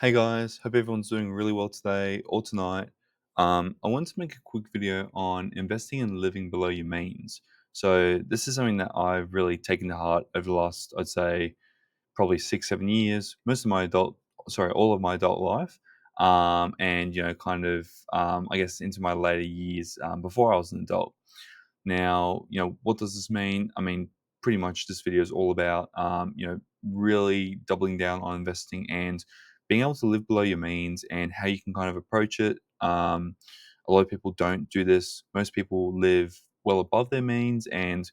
Hey guys, hope everyone's doing really well today or tonight. I wanted to make a quick video on investing and living below your means. So this is something that I've really taken to heart over the last, I'd say, probably 6, 7 years. All of my adult life, and kind of, I guess, into my later years before I was an adult. Now, what does this mean? I mean, pretty much this video is all about, really doubling down on investing and being able to live below your means and how you can kind of approach it. A lot of people don't do this. Most people live well above their means and,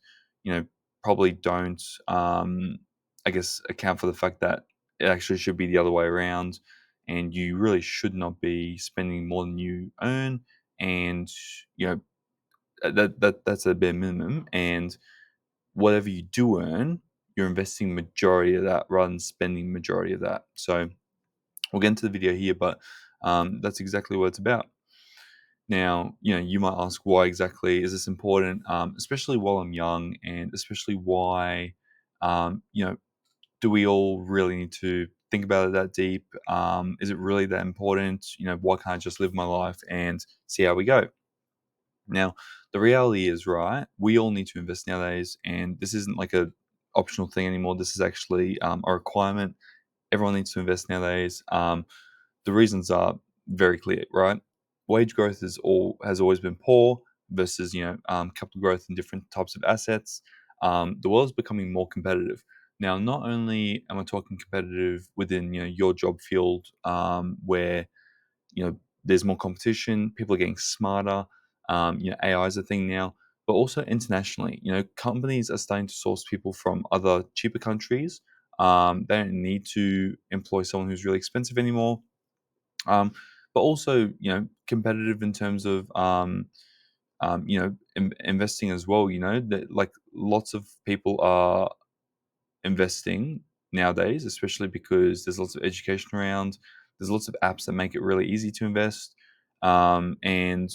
you know, probably don't, I guess, account for the fact that it actually should be the other way around. And you really should not be spending more than you earn. And, you know, that's a bare minimum, and whatever you do earn, you're investing majority of that rather than spending majority of that. So we'll get into the video here, but that's exactly what it's about. Now, you might ask, why exactly is this important, especially while I'm young, and especially why, um, you know, do we all really need to think about it that deep? Is it really that important? Why can't I just live my life and see how we go? Now, the reality is, right, we all need to invest nowadays, and this isn't like a optional thing anymore. This is actually a requirement. Everyone needs to invest nowadays. The reasons are very clear, right? Wage growth has always been poor versus capital growth in different types of assets. The world is becoming more competitive. Now, not only am I talking competitive within your job field, where there's more competition, people are getting smarter. AI is a thing now, but also internationally. Companies are starting to source people from other cheaper countries. They don't need to employ someone who's really expensive anymore. But also, competitive in terms of investing as well. That, like, lots of people are investing nowadays, especially because there's lots of education around. There's lots of apps that make it really easy to invest, and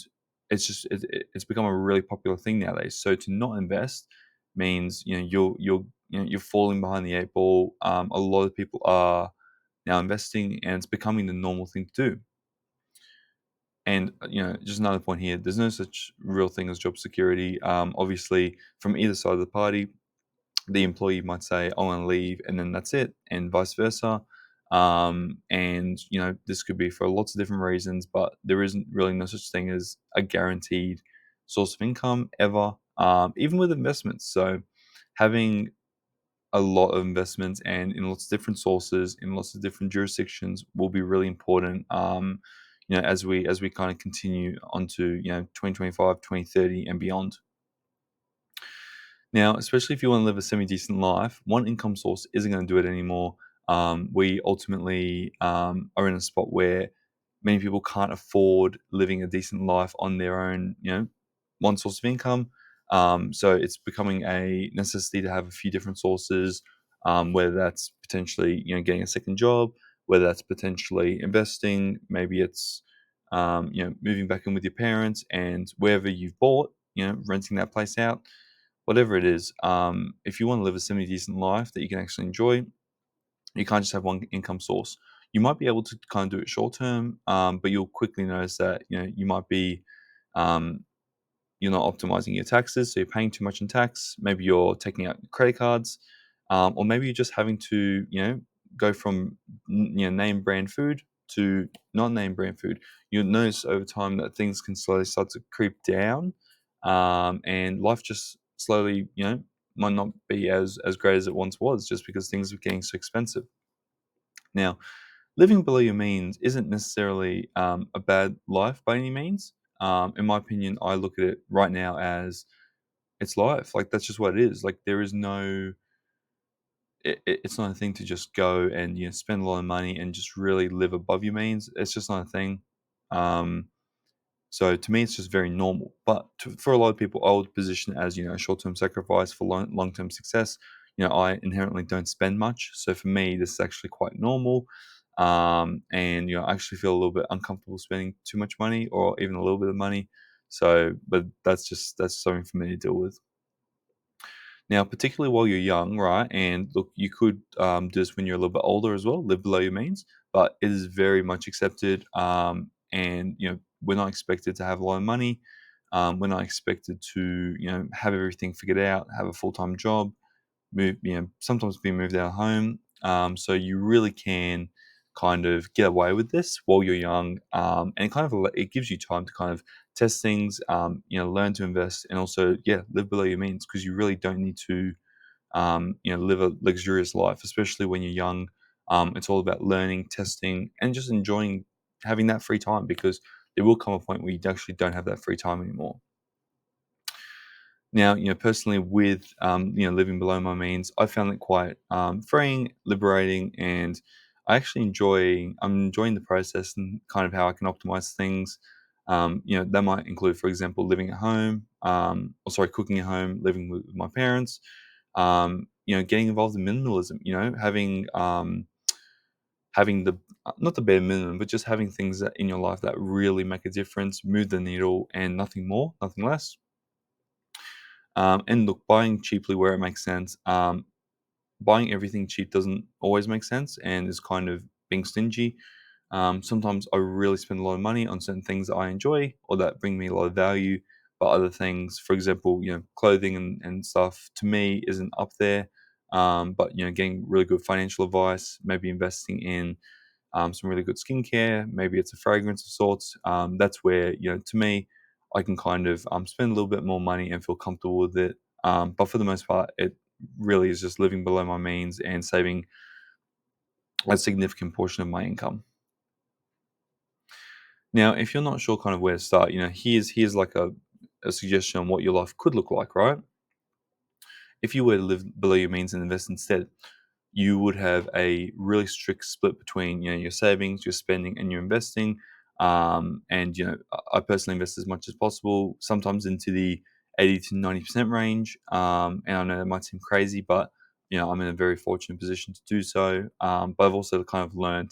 it's become a really popular thing nowadays. So to not invest means you're falling behind the eight ball. A lot of people are now investing, and it's becoming the normal thing to do. And just another point here: there's no such real thing as job security. Obviously, from either side of the party, the employee might say, "I want to leave," and then that's it, and vice versa. And this could be for lots of different reasons, but there isn't really no such thing as a guaranteed source of income ever, even with investments. So having a lot of investments and in lots of different sources in lots of different jurisdictions will be really important. As we kind of continue onto 2025, 2030, and beyond. Now, especially if you want to live a semi decent life, one income source isn't going to do it anymore. We ultimately are in a spot where many people can't afford living a decent life on their own, one source of income. So it's becoming a necessity to have a few different sources, whether that's potentially, getting a second job, whether that's potentially investing, maybe it's, moving back in with your parents and wherever you've bought, renting that place out. Whatever it is, if you want to live a semi decent life that you can actually enjoy, you can't just have one income source. You might be able to kind of do it short term, but you'll quickly notice that you might be, um, you're not optimizing your taxes, so you're paying too much in tax. Maybe you're taking out credit cards, or maybe you're just having to go from name brand food to non name brand food. You'll notice over time that things can slowly start to creep down, and life just slowly might not be as great as it once was, just because things are getting so expensive. Now, living below your means isn't necessarily a bad life by any means. In my opinion, I look at it right now as it's life. Like, that's just what it is. Like, there is no. It's not a thing to just go and spend a lot of money and just really live above your means. It's just not a thing. Um, so to me, it's just very normal. But for a lot of people, I would position it as a short-term sacrifice for long-term success. I inherently don't spend much, so for me, this is actually quite normal. And I actually feel a little bit uncomfortable spending too much money or even a little bit of money. So, but that's something for me to deal with. Now, particularly while you're young, right? And look, you could do this when you're a little bit older as well, live below your means. but it is very much accepted. And we're not expected to have a lot of money. We're not expected to have everything figured out, have a full time job, move sometimes be moved out of home. So you really can kind of get away with this while you're young, and kind of it gives you time to kind of test things, learn to invest, and also live below your means, because you really don't need to live a luxurious life, especially when you're young. It's all about learning, testing, and just enjoying having that free time, because there will come a point where you actually don't have that free time anymore. Now, personally, with living below my means, I found it quite freeing, liberating, and I'm enjoying the process and kind of how I can optimize things. That might include, for example, living at home, or sorry, cooking at home, living with my parents. Getting involved in minimalism. Having the not the bare minimum, but just having things that in your life that really make a difference, move the needle, and nothing more, nothing less. And look, buying cheaply where it makes sense. Buying everything cheap doesn't always make sense, and is kind of being stingy. Sometimes I really spend a lot of money on certain things that I enjoy or that bring me a lot of value, but other things, for example, clothing and stuff, to me isn't up there. But getting really good financial advice, maybe investing in some really good skincare. Maybe it's a fragrance of sorts. That's where, to me, I can kind of spend a little bit more money and feel comfortable with it. But for the most part, it really is just living below my means and saving a significant portion of my income. Now, if you're not sure kind of where to start, here's like a suggestion on what your life could look like, right? If you were to live below your means and invest instead, you would have a really strict split between your savings, your spending, and your investing. And I personally invest as much as possible, sometimes into the 80 to 90% range. And I know that might seem crazy, but I'm in a very fortunate position to do so. But I've also kind of learned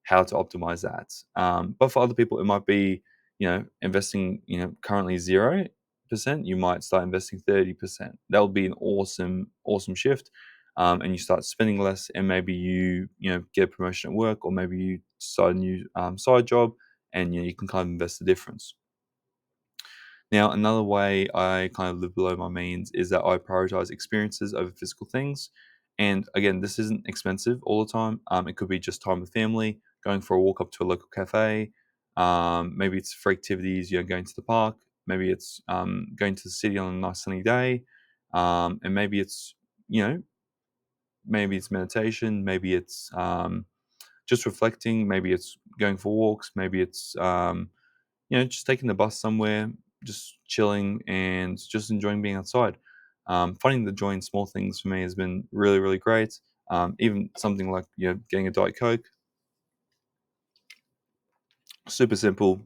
how to optimize that. But for other people, it might be, investing, currently 0%, you might start investing 30%. That would be an awesome, awesome shift. And you start spending less, and maybe you get a promotion at work, or maybe you start a new side job, and you can kind of invest the difference. Now, another way I kind of live below my means is that I prioritize experiences over physical things. And again, this isn't expensive all the time. It could be just time with family, going for a walk up to a local cafe. Maybe it's for activities, going to the park. Maybe it's going to the city on a nice sunny day. And maybe it's, you know, maybe it's meditation. Maybe it's just reflecting. Maybe it's going for walks. Maybe it's just taking the bus somewhere, just chilling and just enjoying being outside. Finding the joy in small things for me has been really, really great. Even something like getting a Diet Coke, super simple,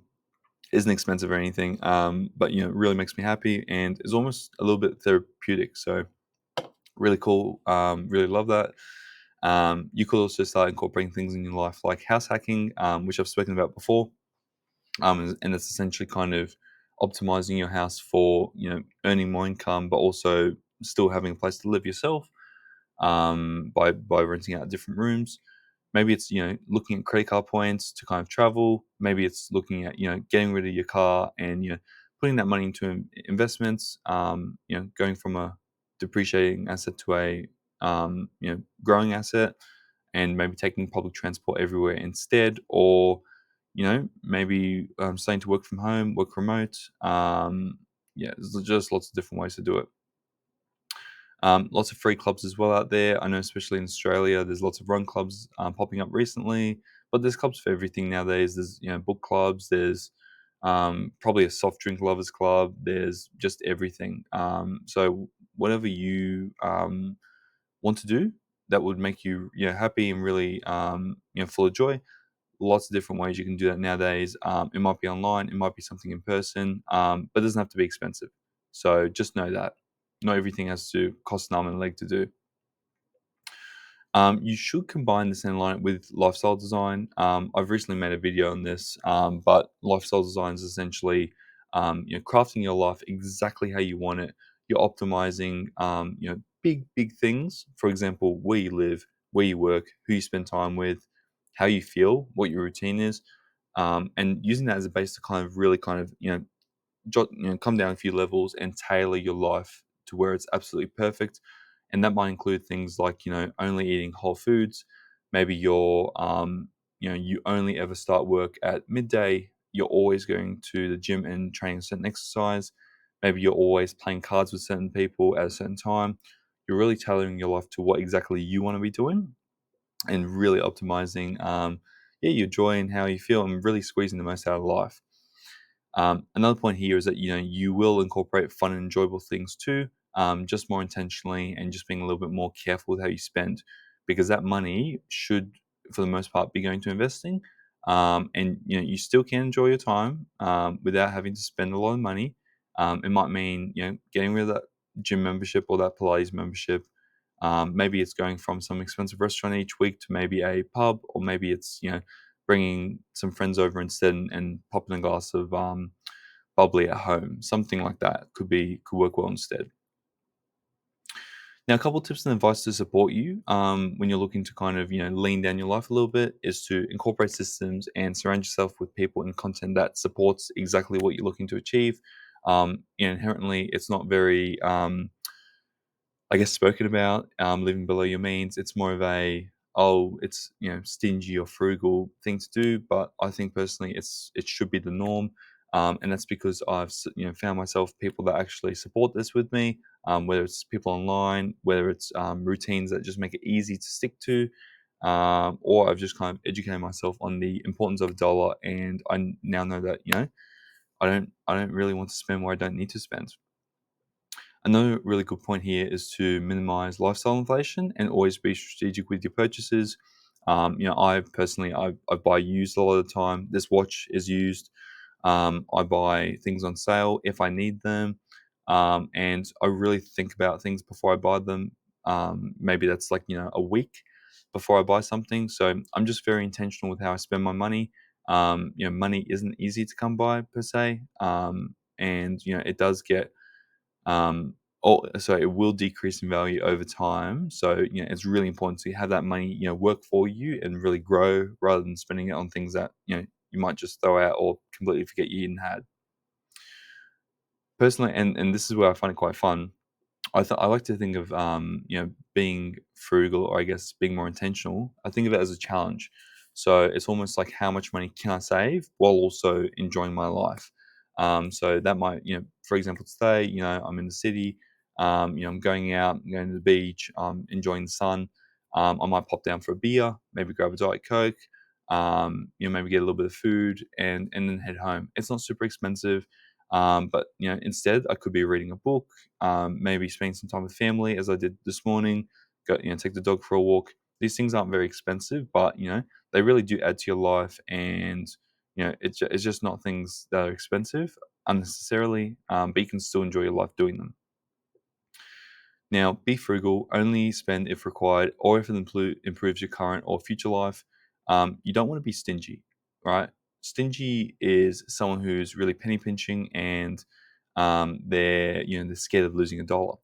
isn't expensive or anything, but it really makes me happy and is almost a little bit therapeutic. So really cool. Really love that. You could also start incorporating things in your life like house hacking, which I've spoken about before. And it's essentially kind of optimizing your house for earning more income, but also still having a place to live yourself, by renting out different rooms. Maybe it's looking at credit card points to kind of travel. Maybe it's looking at getting rid of your car and putting that money into investments. Going from a depreciating asset to a growing asset, and maybe taking public transport everywhere instead, or maybe starting to work from home, work remote. Yeah, there's just lots of different ways to do it. Lots of free clubs as well out there. I know, especially in Australia, there's lots of run clubs popping up recently. But there's clubs for everything nowadays. There's book clubs. There's probably a soft drink lovers club. There's just everything. So whatever you want to do that would make you happy and really full of joy. Lots of different ways you can do that nowadays. It might be online. It might be something in person. But it doesn't have to be expensive. So just know that not everything has to cost an arm and a leg to do. You should combine this and line it with lifestyle design. I've recently made a video on this, but lifestyle design is essentially crafting your life exactly how you want it. You're optimizing big things. For example, where you live, where you work, who you spend time with, how you feel, what your routine is, and using that as a base to kind of really kind of come down a few levels and tailor your life to where it's absolutely perfect. And that might include things like, only eating whole foods. Maybe you only ever start work at midday. You're always going to the gym and training a certain exercise. Maybe you're always playing cards with certain people at a certain time. You're really tailoring your life to what exactly you want to be doing and really optimizing, your joy and how you feel and really squeezing the most out of life. Another point here is that you will incorporate fun and enjoyable things too, just more intentionally and just being a little bit more careful with how you spend, because that money should, for the most part, be going to investing. And you still can enjoy your time without having to spend a lot of money. It might mean getting rid of that gym membership or that Pilates membership. Maybe it's going from some expensive restaurant each week to maybe a pub, or maybe it's bringing some friends over instead and popping a glass of bubbly at home. Something like that could work well instead. Now, a couple tips and advice to support you when you're looking to kind of lean down your life a little bit is to incorporate systems and surround yourself with people and content that supports exactly what you're looking to achieve. Inherently, it's not very I guess, spoken about, living below your means. It's more of a, oh, it's stingy or frugal thing to do. But I think personally, it should be the norm, and that's because I've found myself people that actually support this with me. Whether it's people online, whether it's routines that just make it easy to stick to, or I've just kind of educated myself on the importance of a dollar, and I now know that I don't really want to spend where I don't need to spend. Another really good point here is to minimize lifestyle inflation and always be strategic with your purchases. I personally I buy used a lot of the time. This watch is used. I buy things on sale if I need them, and I really think about things before I buy them. Maybe that's like a week before I buy something. So I'm just very intentional with how I spend my money. Money isn't easy to come by per se, and it does get so it will decrease in value over time. So, it's really important to have that money, work for you and really grow rather than spending it on things that, you might just throw out or completely forget you even had. Personally, and this is where I find it quite fun. I like to think of being frugal, or I guess being more intentional. I think of it as a challenge. So it's almost like how much money can I save while also enjoying my life. So that might for example, today I'm in the city. I'm going out, I'm going to the beach, enjoying the sun. I might pop down for a beer, maybe grab a diet coke. Maybe get a little bit of food and then head home. It's not super expensive. But instead, I could be reading a book, maybe spending some time with family, as I did this morning. Go, take the dog for a walk. These things aren't very expensive, but they really do add to your life, and it's just not things that are expensive unnecessarily. But you can still enjoy your life doing them. Now, be frugal. Only spend if required, or if it improves your current or future life. You don't want to be stingy, right? Stingy is someone who's really penny pinching, and they're scared of losing a dollar.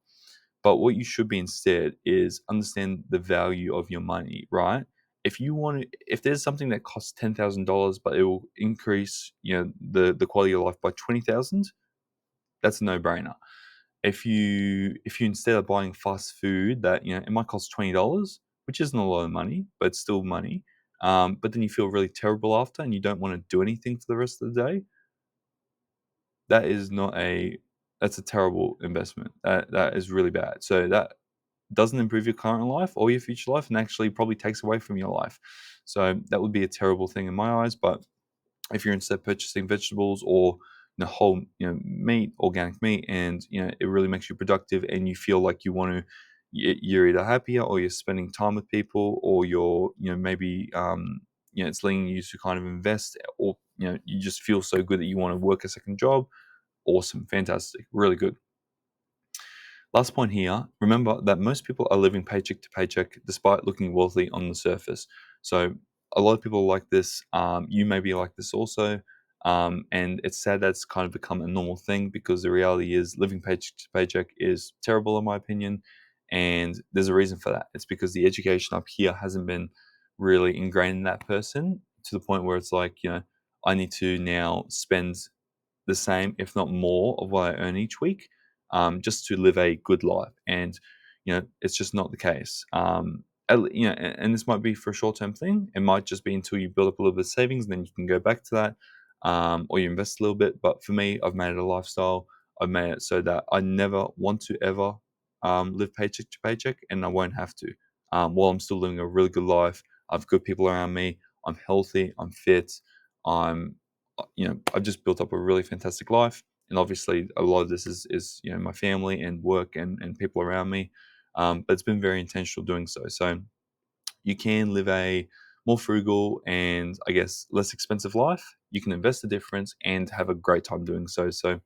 But what you should be instead is understand the value of your money, right? If there's something that costs $10,000, but it will increase, the quality of life by 20,000, that's a no brainer. If you instead of buying fast food that it might cost $20, which isn't a lot of money, but it's still money. But then you feel really terrible after, and you don't want to do anything for the rest of the day. That is not a That's a terrible investment. That is really bad. So that doesn't improve your current life or your future life, and actually probably takes away from your life. So that would be a terrible thing in my eyes. But if you're instead purchasing vegetables or whole meat, organic meat, and it really makes you productive, and you feel like you want to, you're either happier, or you're spending time with people, or you're maybe it's leading you to kind of invest, or you just feel so good that you want to work a second job. Awesome, fantastic, really good. Last point here, remember that most people are living paycheck to paycheck despite looking wealthy on the surface. So a lot of people are like this. You may be like this also. And it's sad that's kind of become a normal thing, because the reality is living paycheck to paycheck is terrible in my opinion. And there's a reason for that. It's because the education up here hasn't been really ingrained in that person to the point where it's like, I need to now spend the same, if not more, of what I earn each week, just to live a good life. And it's just not the case. And this might be for a short-term thing. It might just be until you build up a little bit of savings, and then you can go back to that, or you invest a little bit. But for me, I've made it a lifestyle. I've made it so that I never want to ever live paycheck to paycheck, and I won't have to. While I'm still living a really good life, I've good people around me. I'm healthy. I'm fit. I'm I've just built up a really fantastic life, and obviously a lot of this is my family and work and people around me, but it's been very intentional doing so. So you can live a more frugal and, I guess, less expensive life. You can invest the difference and have a great time doing so. So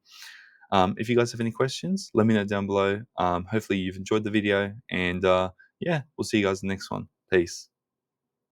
if you guys have any questions, let me know down below. Hopefully you've enjoyed the video, and yeah, we'll see you guys in the next one. Peace.